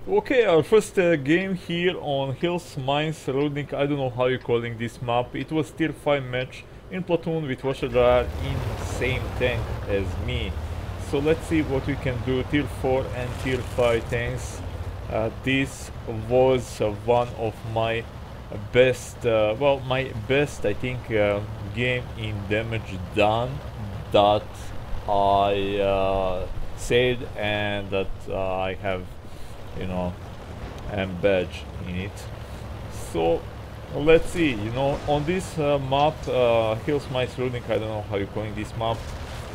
Okay, our first game here on Hills Mines Roadnik. I don't know how you're calling this map. It was tier 5 match in platoon with Washer in same tank as me. So let's see what we can do. Tier 4 and tier 5 tanks. This was one of my best, well, my best I think game in damage done that I saved and that I have, you know, and badge in it. So let's see, you know, on this map, Hills Mice Runic, I don't know how you're calling this map,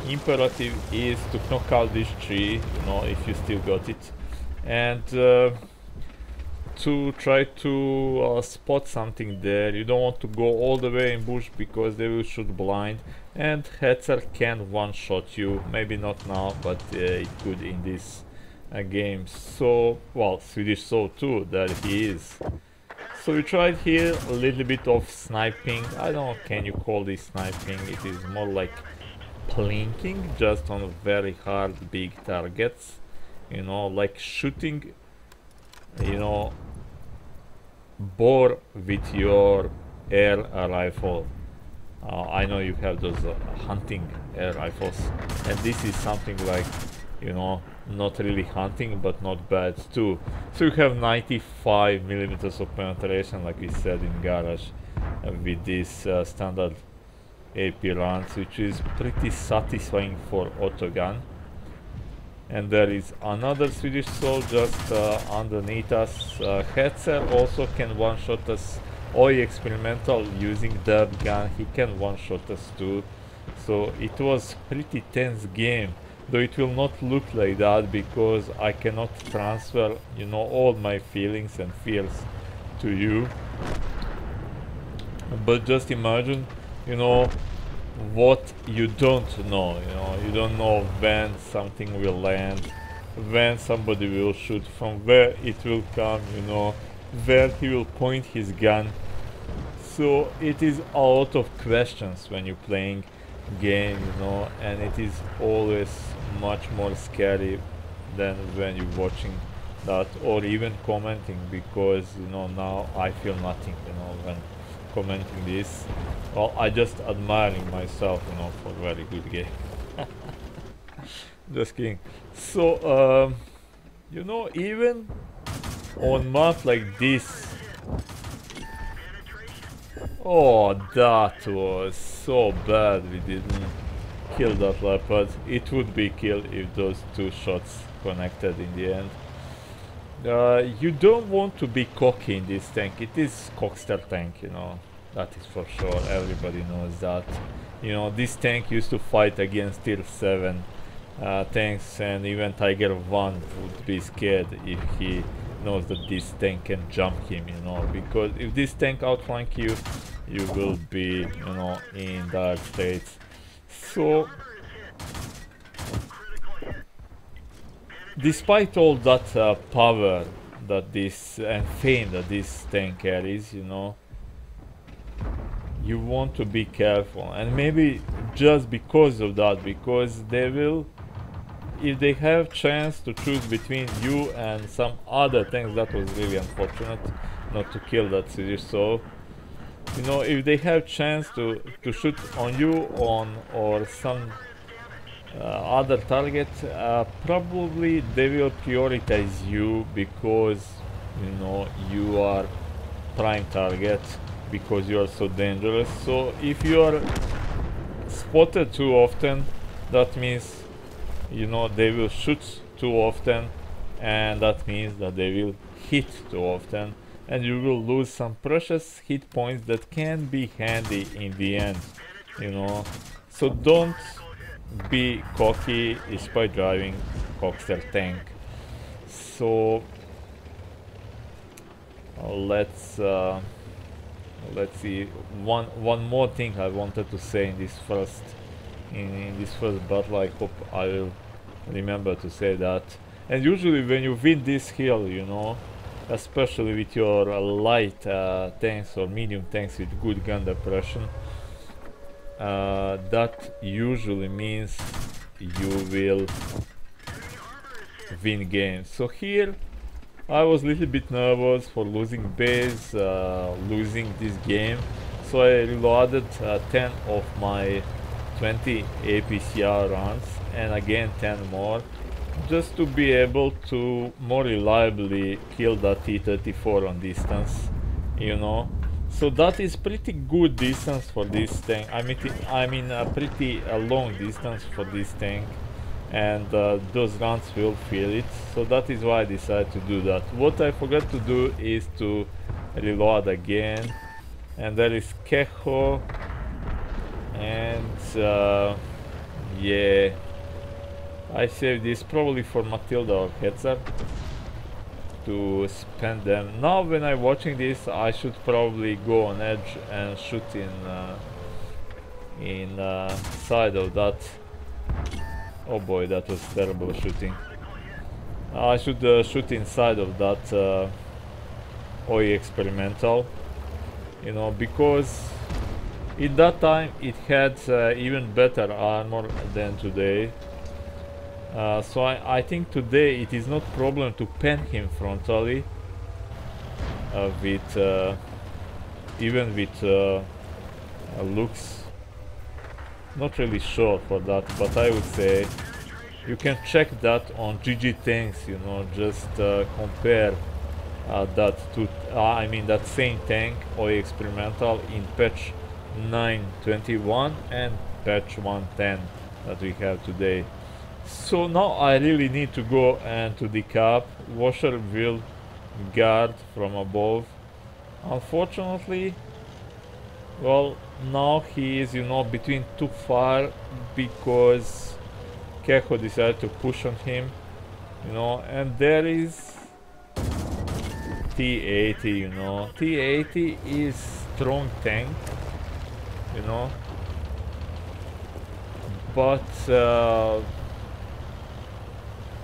imperative is to knock out this tree, you know, if you still got it, and to try to spot something there. You don't want to go all the way in bush because they will shoot blind, and Hetzer can one-shot you, maybe not now, but it could in this game. So, well, Swedish so too, that he is. So we tried here a little bit of sniping. I don't know, can you call this sniping? It is more like plinking, just on very hard big targets, you know, like shooting, you know, boar with your air rifle. I know you have those hunting air rifles, and this is something like, you know, not really hunting but not bad too. So you have 95 millimeters of penetration, like we said in garage, with this standard AP rounds, which is pretty satisfying for auto gun. And there is another Swedish soul just underneath us. Hetzer also can one-shot us. OI experimental using that gun, he can one-shot us too. So it was pretty tense game, though it will not look like that because I cannot transfer, you know, all my feelings and fears to you. But just imagine, you know, what you don't know, you know, you don't know when something will land, when somebody will shoot, from where it will come, you know, where he will point his gun. So it is a lot of questions when you're playing game, you know, and it is always much more scary than when you're watching that or even commenting, because, you know, now I feel nothing, you know, when commenting this. Well, I just admiring myself, you know, for very good game. Just kidding. So you know, even on map like this, oh, that was so bad we didn't kill that leopard. It would be killed if those two shots connected in the end. You don't want to be cocky in this tank. It is Cockster tank, you know, that is for sure. Everybody knows that. You know, this tank used to fight against tier 7 tanks, and even Tiger 1 would be scared if he knows that this tank can jump him, you know, because if this tank outflank you, you will be, you know, in dark states. So despite all that power that this and fame that this tank carries, you know, you want to be careful. And maybe just because of that, because they will, if they have chance to choose between you and some other tanks, that was really unfortunate not to kill that Swedish soul. You know, if they have chance to shoot on you or some other target, probably they will prioritize you because, you know, you are prime target, because you are so dangerous. So if you are spotted too often, that means, you know, they will shoot too often, and that means that they will hit too often, and you will lose some precious hit points that can be handy in the end, you know. So don't be cocky despite driving Cockster tank. So let's see, one more thing I wanted to say in this first battle. I hope I will remember to say that. And usually when you win this hill, you know, especially with your light tanks or medium tanks with good gun depression, that usually means you will win games. So here I was a little bit nervous for losing base, losing this game, so I reloaded 10 of my 20 APCR runs and again 10 more, just to be able to more reliably kill that T-34 on distance, you know. So that is pretty good distance for this tank. I mean a pretty long distance for this tank, and those runs will feel it. So that is why I decided to do that. What I forgot to do is to reload again, and there is Keho, and yeah, I saved this probably for Matilda or Hetzer to spend them. Now when I'm watching this, I should probably go on edge and shoot in side of that. Oh boy, that was terrible shooting. I should shoot inside of that OE experimental, you know, because in that time it had even better armor than today. So I think today it is not problem to pen him frontally with even with Luchs. Not really sure for that, but I would say you can check that on GG tanks, you know, just compare that to I mean that same tank or experimental in patch 9.21 and patch 1.10 that we have today. So now I really need to go and to decap. Washer will guard from above. Unfortunately, well, now he is, you know, between too far because Keho decided to push on him, you know, and there is T-80, you know. T-80 is strong tank, you know, but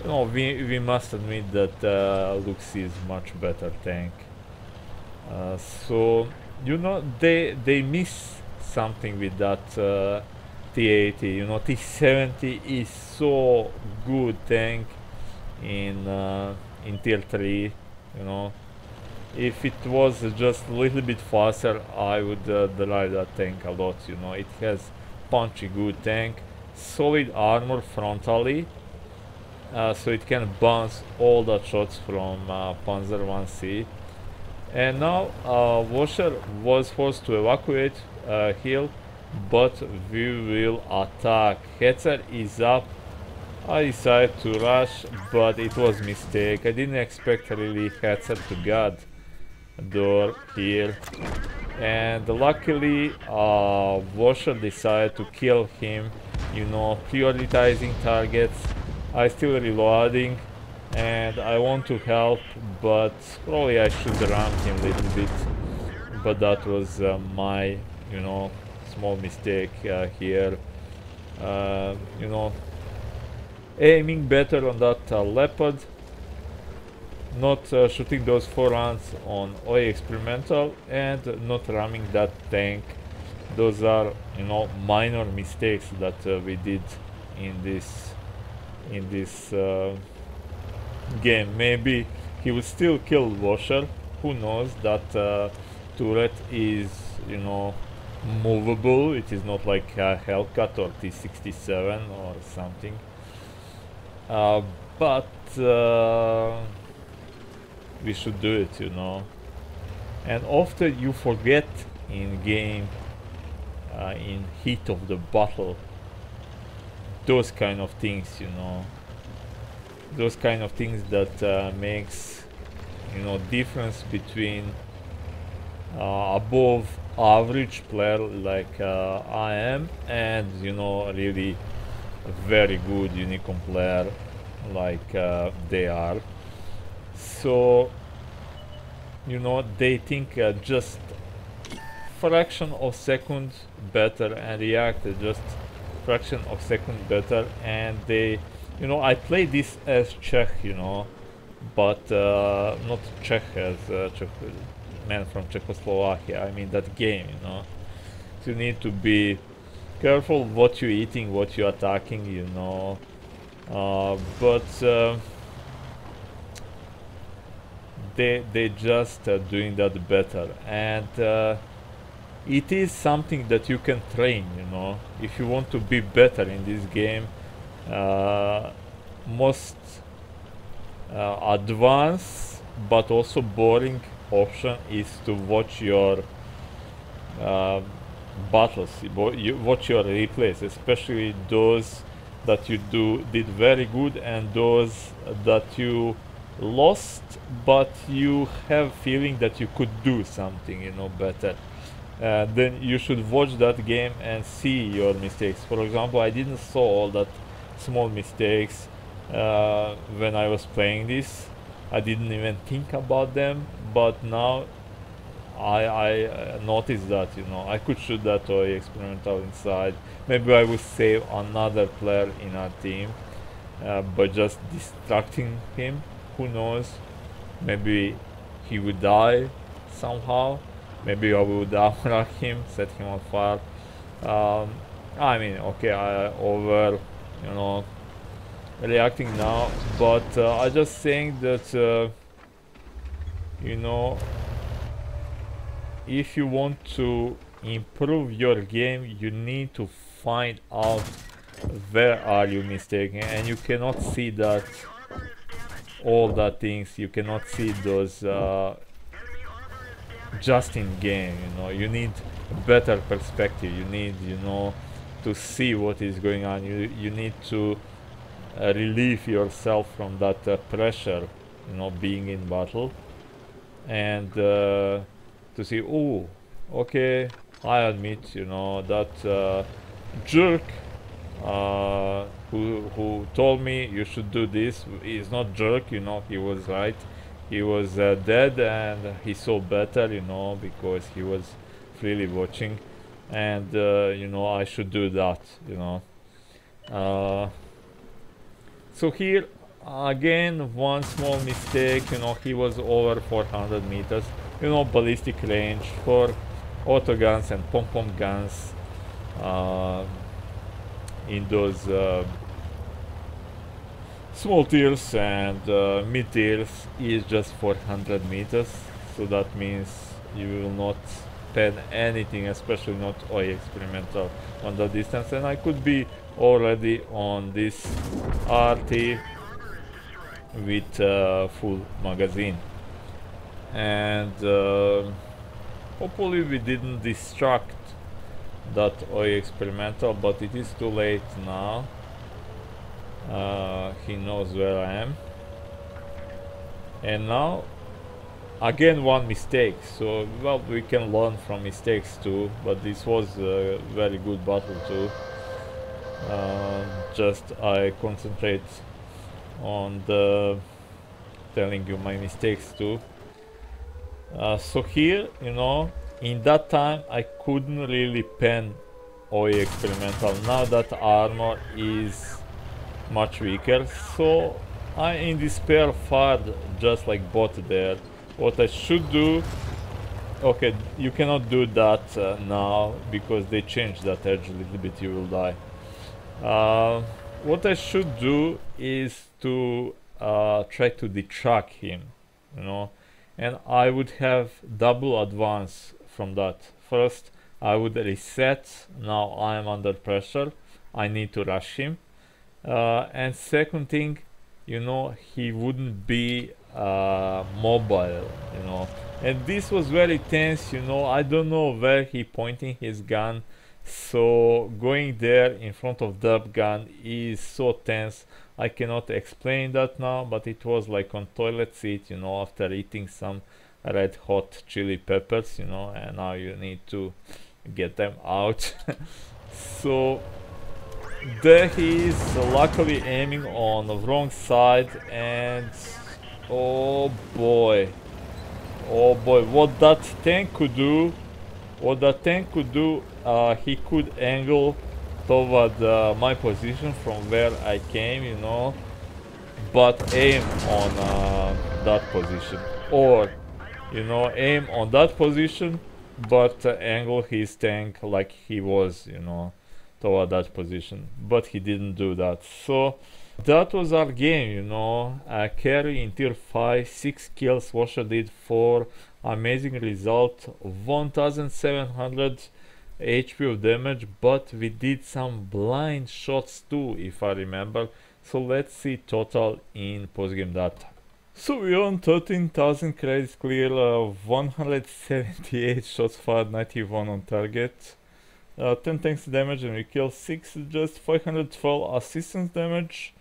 you know, we must admit that Luchs is much better tank. So you know, they miss something with that T-80. You know, T-70 is so good tank in tier 3. You know, if it was just a little bit faster, I would drive that tank a lot. You know, it has punchy good tank, solid armor frontally, so it can bounce all the shots from Panzer 1C. And now Washer was forced to evacuate hill, but we will attack. Hetzer is up. I decided to rush, but it was a mistake. I didn't expect really Hetzer to guard door here, and luckily Washer decided to kill him, you know, prioritizing targets. I still reloading and I want to help, but probably I should ram him a little bit, but that was my, you know, small mistake here. You know, aiming better on that leopard, not shooting those 4 rounds on OE experimental, and not ramming that tank. Those are, you know, minor mistakes that we did in this game. Maybe he will still kill Washer. Who knows? That turret is, you know, movable. It is not like a Hellcat or T-67 or something. But we should do it, you know. And often you forget in game, in heat of the battle, those kind of things, you know. Those kind of things that makes, you know, difference between above average player like I am, and, you know, really a very good Unicom player like they are. So, you know, they think just fraction of second better and react just fraction of second better, and they, you know, I play this as Czech, you know, but not Czech as man from Czechoslovakia. I mean that game, you know. So you need to be careful what you're eating, what you're attacking, you know. But they just doing that better, and it is something that you can train, you know. If you want to be better in this game, most advanced but also boring option is to watch your battles, you watch your replays, especially those that you did very good and those that you lost, but you have feeling that you could do something, you know, better. Then you should watch that game and see your mistakes. For example, I didn't saw all that small mistakes when I was playing this. I didn't even think about them, but now I noticed that, you know, I could shoot that toy experimental inside. Maybe I would save another player in our team by just distracting him. Who knows? Maybe he would die somehow. Maybe I would outrun him, set him on fire. I mean, okay, I over, you know, reacting now, but I just think that you know, if you want to improve your game, you need to find out where are you mistaken, and you cannot see that all that things, you cannot see those just in game, you know. You need a better perspective, you need, you know, to see what is going on. You need to relieve yourself from that pressure, you know, being in battle, and to see, oh, okay, I admit, you know, that jerk who told me you should do this is not jerk, you know, he was right. He was dead and he saw better, you know, because he was freely watching, and you know, I should do that, you know. So here again, one small mistake, you know, he was over 400 meters, you know, ballistic range for auto guns and pom-pom guns in those small tiers and mid tiers is just 400 meters, so that means you will not spend anything, especially not OI experimental on that distance, and I could be already on this RT with full magazine, and hopefully we didn't distract that OI experimental, but it is too late now. He knows where I am, and now again one mistake, so well, we can learn from mistakes too, but this was a very good battle too. Just I concentrate on the telling you my mistakes too. So here, you know, in that time I couldn't really pen OE experimental. Now that armor is much weaker, so I in despair fired just like bot there. What I should do, okay, you cannot do that now because they changed that edge a little bit, you will die. What I should do is to try to detract him, you know, and I would have double advance from that. First I would reset, now I am under pressure, I need to rush him, and second thing, you know, he wouldn't be mobile, you know, and this was very tense, you know. I don't know where he pointing his gun, so going there in front of that gun is so tense. I cannot explain that now, but it was like on toilet seat, you know, after eating some red hot chili peppers, you know, and now you need to get them out. So there he is, luckily aiming on the wrong side, and oh boy, what that tank could do, he could angle toward my position from where I came, you know, but aim on that position, or, you know, aim on that position but angle his tank like he was, you know, toward that position, but he didn't do that. So That was our game, you know. Carry in tier 5, 6 kills. Washer did 4. Amazing result, 1700 HP of damage, but we did some blind shots too, if I remember. So let's see total in postgame data. So we earned 13,000 credits clear, 178 shots fired, 91 on target, 10 tanks damage, and we killed 6, just 512 assistance damage,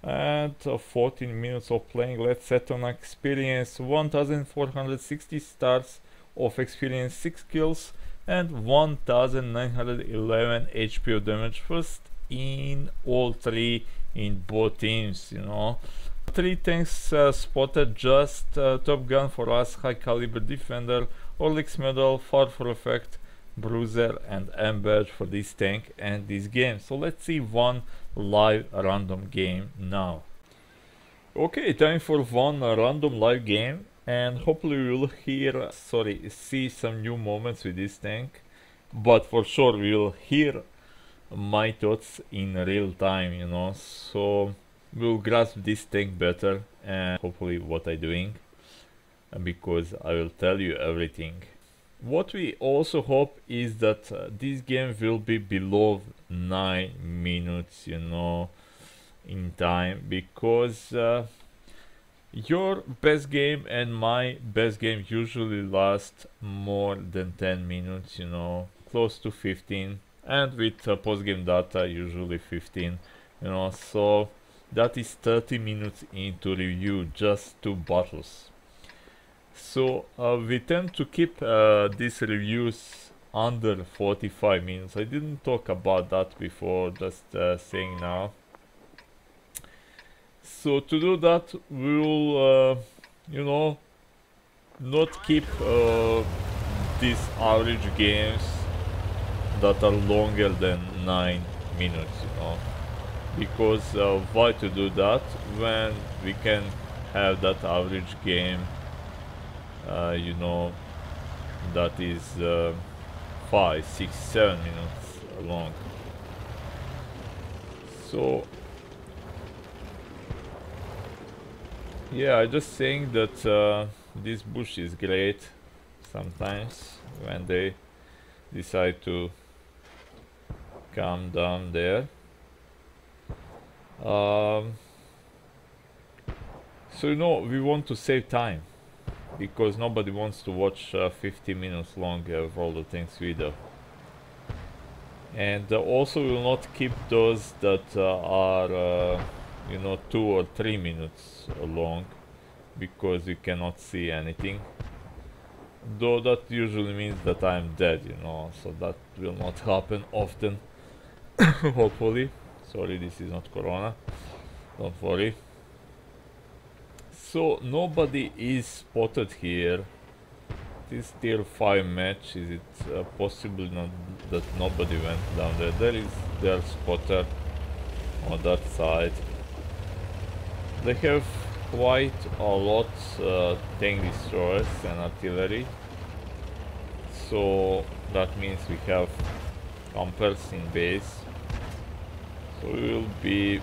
and 14 minutes of playing. Let's set on experience, 1460 stars of experience, 6 kills, and 1911 HP of damage. First in all 3 in both teams, you know. 3 tanks spotted, just Top Gun for us, High Caliber Defender, Orlix Medal, Far for Effect, Bruiser, and M badge for this tank and this game. So let's see one live random game now. Okay, time for one random live game, and hopefully we will see some new moments with this tank, but for sure we will hear my thoughts in real time, you know. So we'll grasp this tank better, and hopefully what I'm doing, because I will tell you everything. What we also hope is that this game will be below 9 minutes, you know, in time, because your best game and my best game usually last more than 10 minutes, you know, close to 15, and with post-game data usually 15, you know. So that is 30 minutes into review, just 2 battles. So we tend to keep these reviews under 45 minutes. I didn't talk about that before, just saying now. So to do that, we'll you know, not keep these average games that are longer than 9 minutes, you know. Because why to do that when we can have that average game, you know, that is 5, 6, 7 minutes long. So yeah, I'm just saying that this bush is great sometimes when they decide to come down there. So you know, we want to save time, because nobody wants to watch 50 minutes long of all the things we do. And also we will not keep those that are you know, 2 or 3 minutes long, because you cannot see anything. Though that usually means that I'm dead, you know, so that will not happen often. Hopefully. Sorry, this is not Corona, don't worry. So nobody is spotted here. This tier 5 match, is it possible that nobody went down there? There is their spotter on that side. They have quite a lot tank destroyers and artillery, so that means we have campers in base. So we will be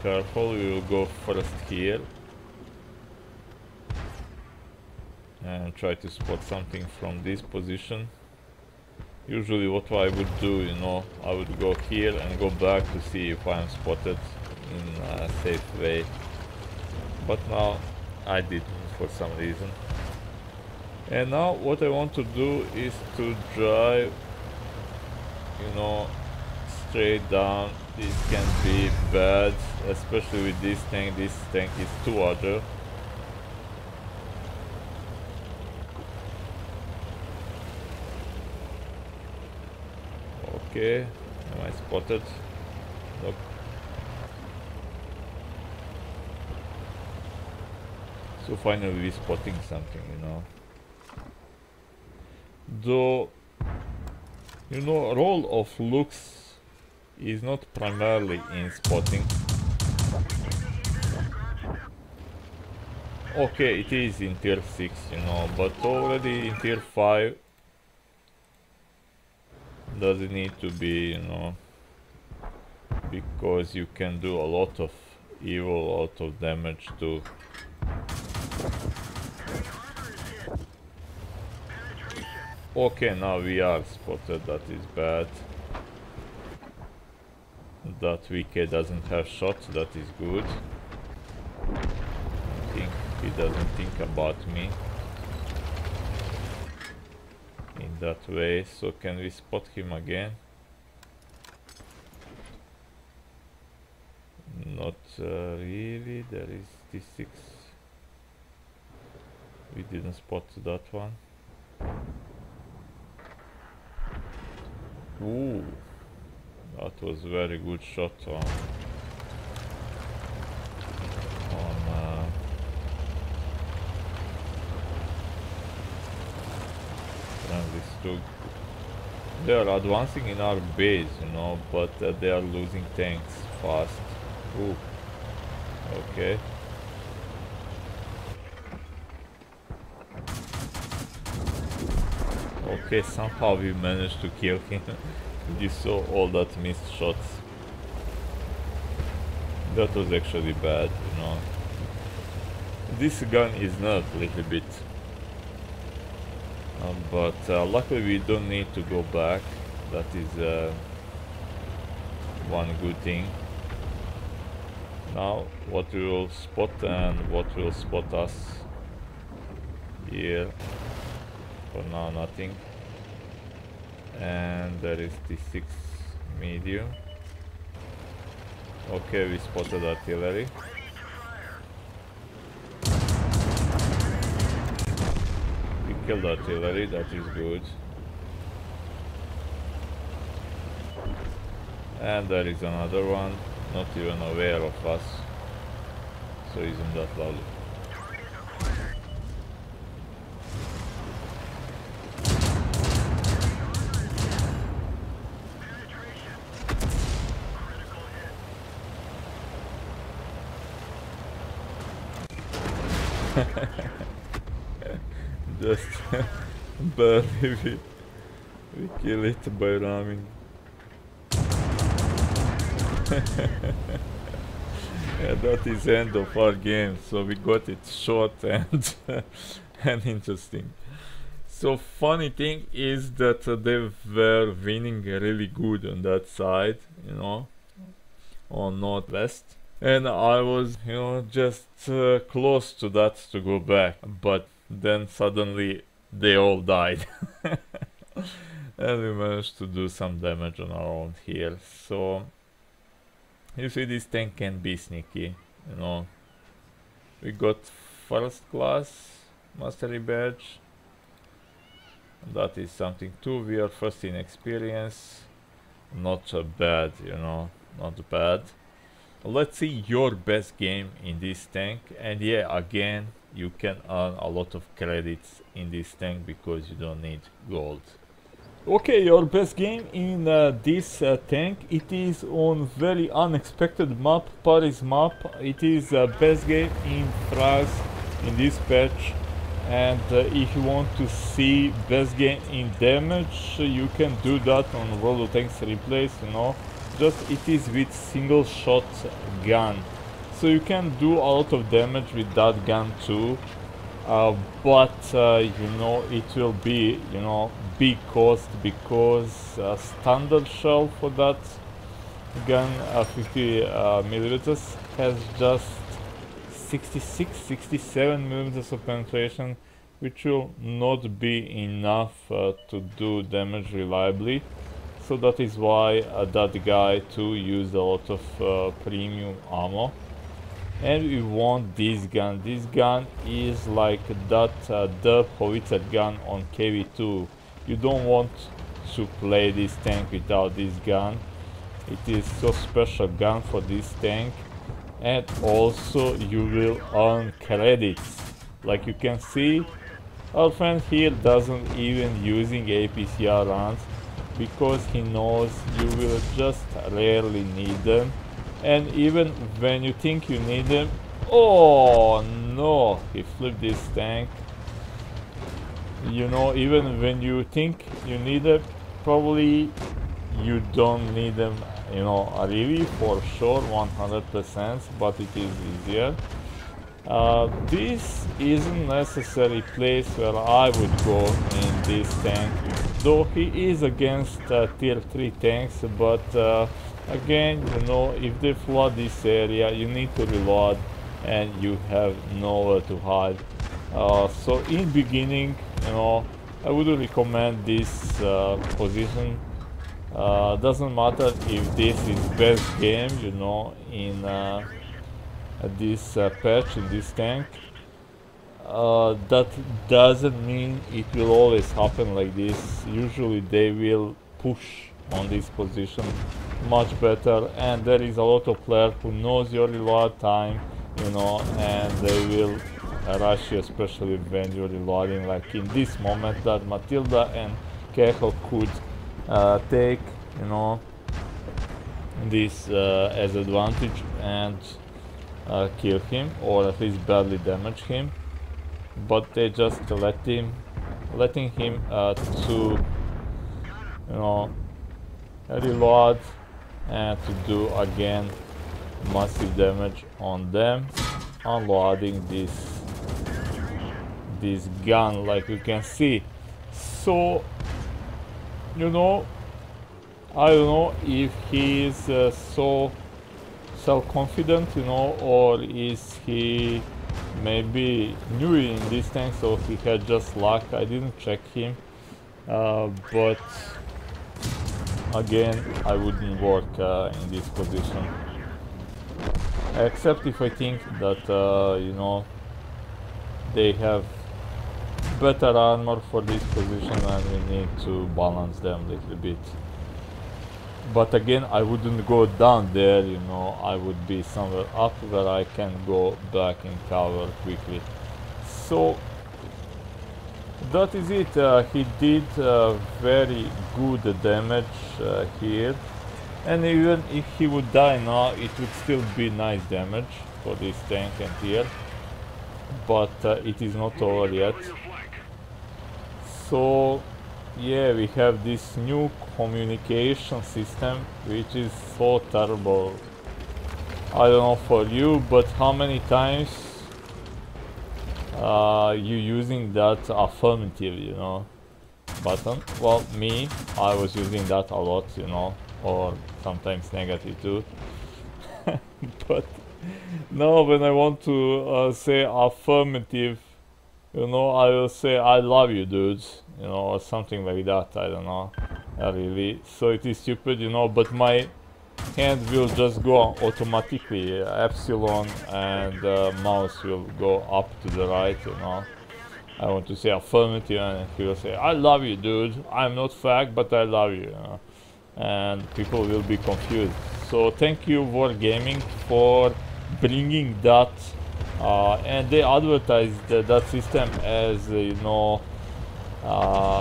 careful. We will go first here and try to spot something from this position. Usually what I would do, you know, I would go here and go back to see if I'm spotted in a safe way, but now I didn't for some reason. And now what I want to do is to drive, you know, straight down. This can be bad, especially with this tank. This tank is too agile. Okay, am I spotted? Nope. So finally we're spotting something, you know. Though, you know, role of Luchs is not primarily in spotting. Okay, it is in tier 6, you know, but already in tier 5 doesn't need to be, you know, because you can do a lot of evil, a lot of damage to. Okay, now we are spotted, that is bad. That VK doesn't have shots, that is good. I think he doesn't think about me in that way, so can we spot him again? Not really, there is T6. We didn't spot that one. Ooh, that was very good shot on friendly Stug. They are advancing in our base, you know, but they are losing tanks fast. Ooh, okay. Okay, somehow we managed to kill him. You saw all that missed shots. That was actually bad, you know. This gun is nerfed a little bit. But luckily we don't need to go back. That is one good thing. Now what we will spot and what will spot us here. For now nothing. And there is T6 medium. Okay, we spotted artillery. We killed artillery, that is good. And there is another one, not even aware of us. So isn't that lovely? Just barely we kill it by ramming. Yeah, that is end of our game, so we got it short and and interesting. So funny thing is that they were winning really good on that side, you know, on northwest. And I was, you know, just close to that to go back, but then suddenly they all died. And we managed to do some damage on our own here. So you see, this tank can be sneaky, you know. We got first class mastery badge. That is something too. We are first in experience. Not bad, you know, not bad. Let's see your best game in this tank, and yeah, again you can earn a lot of credits in this tank because you don't need gold. Okay, your best game in this tank, it is on very unexpected map, Paris map. It is best game in France in this patch, and if you want to see best game in damage, you can do that on World of Tanks replays, you know. Just it is with single shot gun, so you can do a lot of damage with that gun too, but you know, it will be, you know, big cost because standard shell for that gun 50 millimeters has just 67 millimeters of penetration, which will not be enough to do damage reliably. So that is why that guy too used a lot of premium ammo. And we want this gun. This gun is like that the howitzer gun on KV2. You don't want to play this tank without this gun. It is so special gun for this tank. And also you will earn credits. Like you can see, our friend here doesn't even using APCR rounds, because he knows you will just rarely need them. And even when you think you need them, oh no, he flipped this tank. You know, even when you think you need them, probably you don't need them you know, really for sure 100%, but it is easier. This isn't necessarily place where I would go in this tank, though he is against tier 3 tanks, but again, you know, if they flood this area, you need to reload and you have nowhere to hide. So in beginning, you know, I would recommend this position. Doesn't matter if this is best game, you know, in this patch, in this tank. That doesn't mean it will always happen like this. Usually they will push on this position much better, and there is a lot of players who knows your reload time, you know, and they will rush you, especially when you're reloading, like in this moment that Matilda and Keho could take, you know, this as advantage and kill him, or at least badly damage him, but they just letting him to, you know, reload and to do again massive damage on them, unloading this gun, like you can see. So, you know, I don't know if he is so self-confident, you know, or is he maybe new in this tank, so he had just luck. I didn't check him, but again, I wouldn't work in this position, except if I think that you know, they have better armor for this position and we need to balance them a little bit. But again, I wouldn't go down there, you know, I would be somewhere up where I can go back in cover quickly. So that is it. He did very good damage here, and even if he would die now, it would still be nice damage for this tank and here, but it is not over yet. So yeah, we have this new communication system, which is so terrible. I don't know for you, but how many times you using that affirmative, you know, button? Well, me, I was using that a lot, you know, or sometimes negative too. But now when I want to say affirmative, you know, I will say I love you, dudes, you know, or something like that. I don't know, really. So it is stupid, you know, but my hand will just go automatically epsilon, and mouse will go up to the right, you know. I want to say affirmative and he will say I love you, dude, I'm not fag, but I love you, you know? And people will be confused. So thank you Wargaming for bringing that, and they advertised that system as, you know,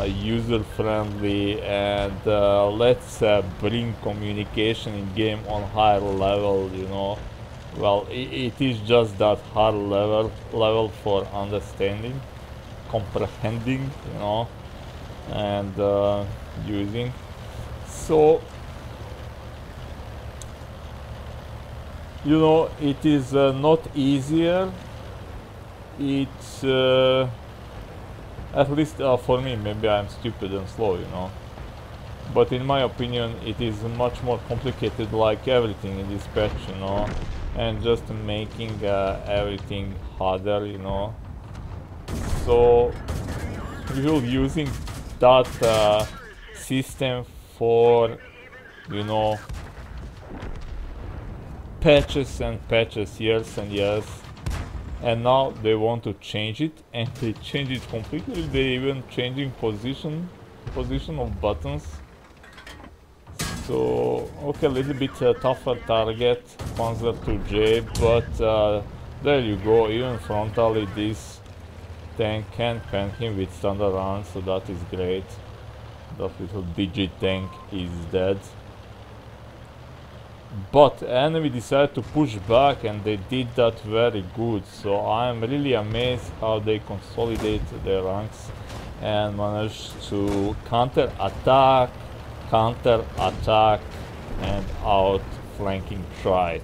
user-friendly, and let's bring communication in game on higher level, you know. Well, it is just that hard level for understanding, comprehending, you know, and using. So, you know, it is not easier. It's at least for me, maybe I'm stupid and slow, you know, but in my opinion it is much more complicated, like everything in this patch, you know, and just making everything harder, you know. So we're using that system for, you know, patches and patches, years and years, and now they want to change it, and they change it completely. They even changing position of buttons. So okay, a little bit tougher target, Panzer 2J, but there you go. Even frontally this tank can pen him with standard rounds, so that is great. That little digit tank is dead. But enemy decided to push back, and they did that very good. So I'm really amazed how they consolidate their ranks and managed to counter attack, and outflanking try.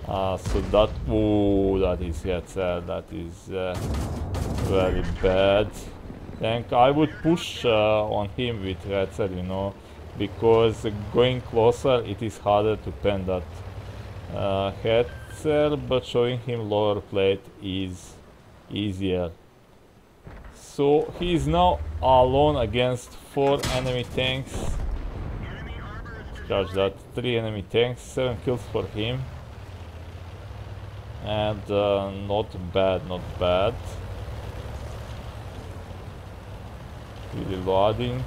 So that, ooh, that is Hetzer, that is very bad. Think I would push on him with Hetzer, you know, because going closer it is harder to pen that Hetzer, but showing him lower plate is easier. So he is now alone against 4 enemy tanks. Scratch that, 3 enemy tanks, 7 kills for him. And not bad, not bad. Reloading.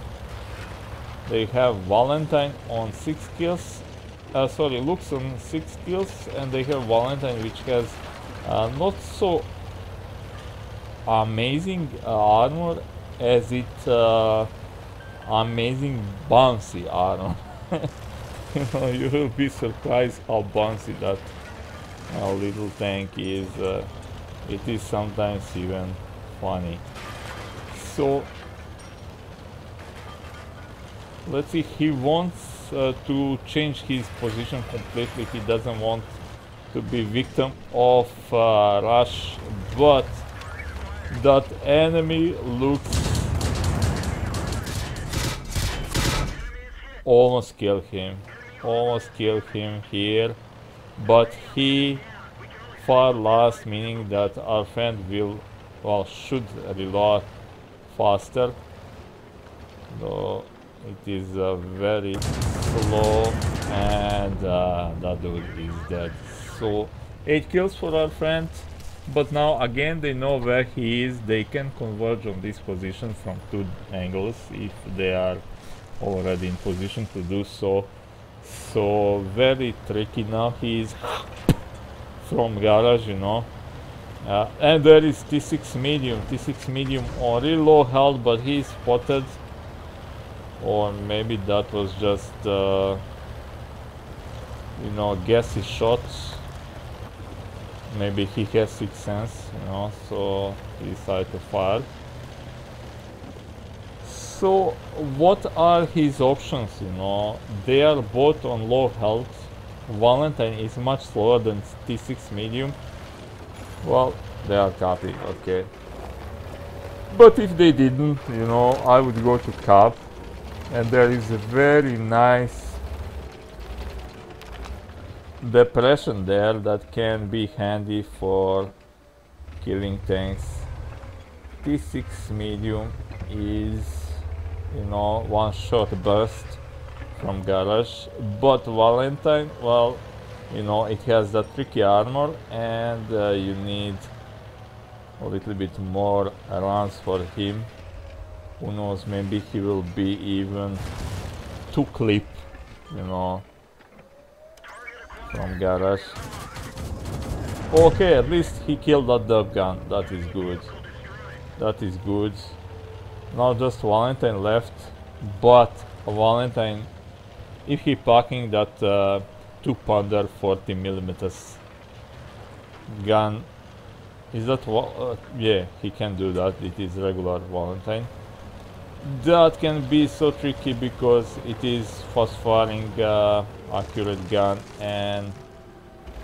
They have Valentine on 6 kills. Sorry, Luchs on 6 kills, and they have Valentine, which has not so amazing armor as it amazing bouncy armor. You know, you will be surprised how bouncy that little tank is. It is sometimes even funny. So let's see, he wants to change his position completely. He doesn't want to be victim of rush, but that enemy looks almost kill him here, but he far last, meaning that our friend will, well, should reload faster, though it is very slow, and that dude is dead. So 8 kills for our friend, but now again they know where he is. They can converge on this position from 2 angles if they are already in position to do so. So very tricky now. He is from garage, you know. And there is T6 medium on really low health, but he is spotted. Or maybe that was just you know, guessy shots. Maybe he has 6th sense, you know, so he decided to fire. So what are his options, you know? They are both on low health. Valentine is much slower than T6 medium. Well, they are copy, okay. But if they didn't, you know, I would go to cap. And there is a very nice depression there that can be handy for killing tanks. T6 medium is, you know, one shot burst from garage, but Valentine, well, you know, it has that tricky armor, and you need a little bit more runs for him. Who knows, maybe he will be even 2 clip, you know, from garage. Okay, at least he killed that dub gun. That is good. That is good. Now just Valentine left, but Valentine, if he packing that 2-pounder 40mm gun, is that yeah, he can do that. It is regular Valentine. That can be so tricky because it is fast firing accurate gun and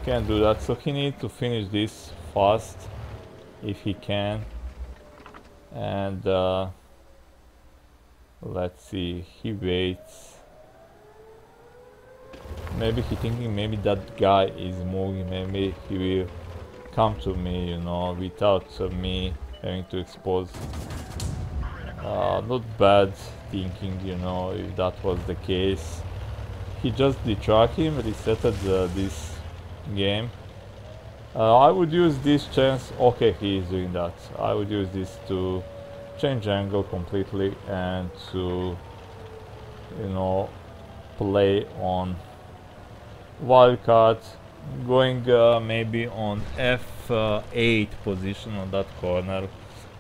can do that. So he needs to finish this fast if he can. And let's see, he waits. Maybe he thinking maybe that guy is moving, maybe he will come to me, you know, without me having to expose. Not bad thinking, you know, if that was the case. He just detrack him, resetted this game. I would use this chance. Okay, he is doing that. I would use this to change angle completely and to, you know, play on wildcard, going maybe on F8 position on that corner.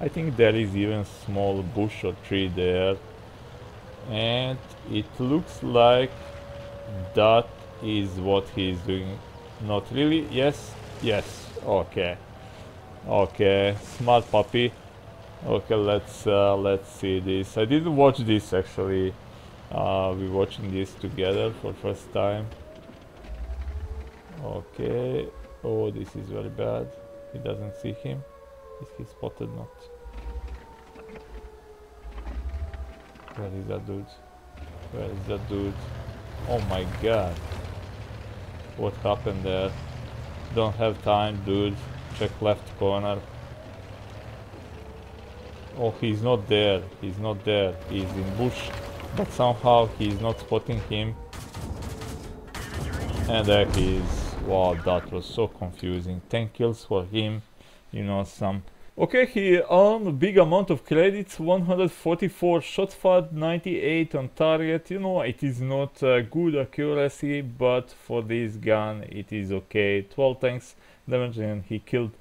I think there is even small bush or tree there, and it looks like that is what he is doing. Not really. Yes, yes. Okay, okay, smart puppy. Okay, let's see this. I didn't watch this actually. We're watching this together for first time. Okay. Oh, this is very bad. He doesn't see him. Is he spotted? Not. Where is that dude? Where is that dude? Oh my god. What happened there? Don't have time, dude. Check left corner. Oh, he's not there. He's not there. He's in bush. But somehow he's not spotting him. And there he is. Wow, that was so confusing. 10 kills for him. You know, some... Okay, he earned a big amount of credits. 144 shot fired, 98 on target. You know, it is not good accuracy, but for this gun it is okay. 12 tanks damage and he killed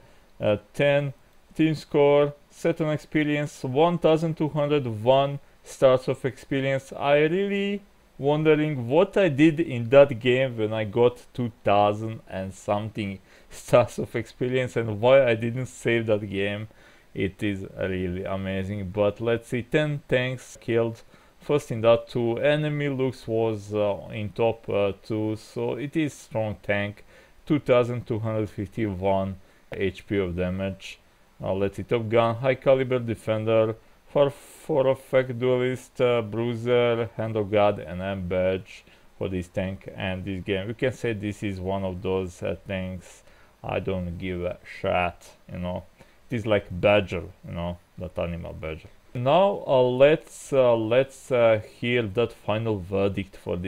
10. Team score, set on experience, 1201 stars of experience. I really wondering what I did in that game when I got 2000 and something stars of experience and why I didn't save that game. It is really amazing. But let's see, 10 tanks killed. First in that 2, enemy Luchs was in top 2, so it is strong tank. 2251 HP of damage. Let's see, top gun, high caliber defender, for effect duelist, bruiser, hand of god and M badge for this tank and this game. We can say this is one of those tanks I don't give a shit, you know. It is like badger, you know, that animal badger. Now let's hear that final verdict for this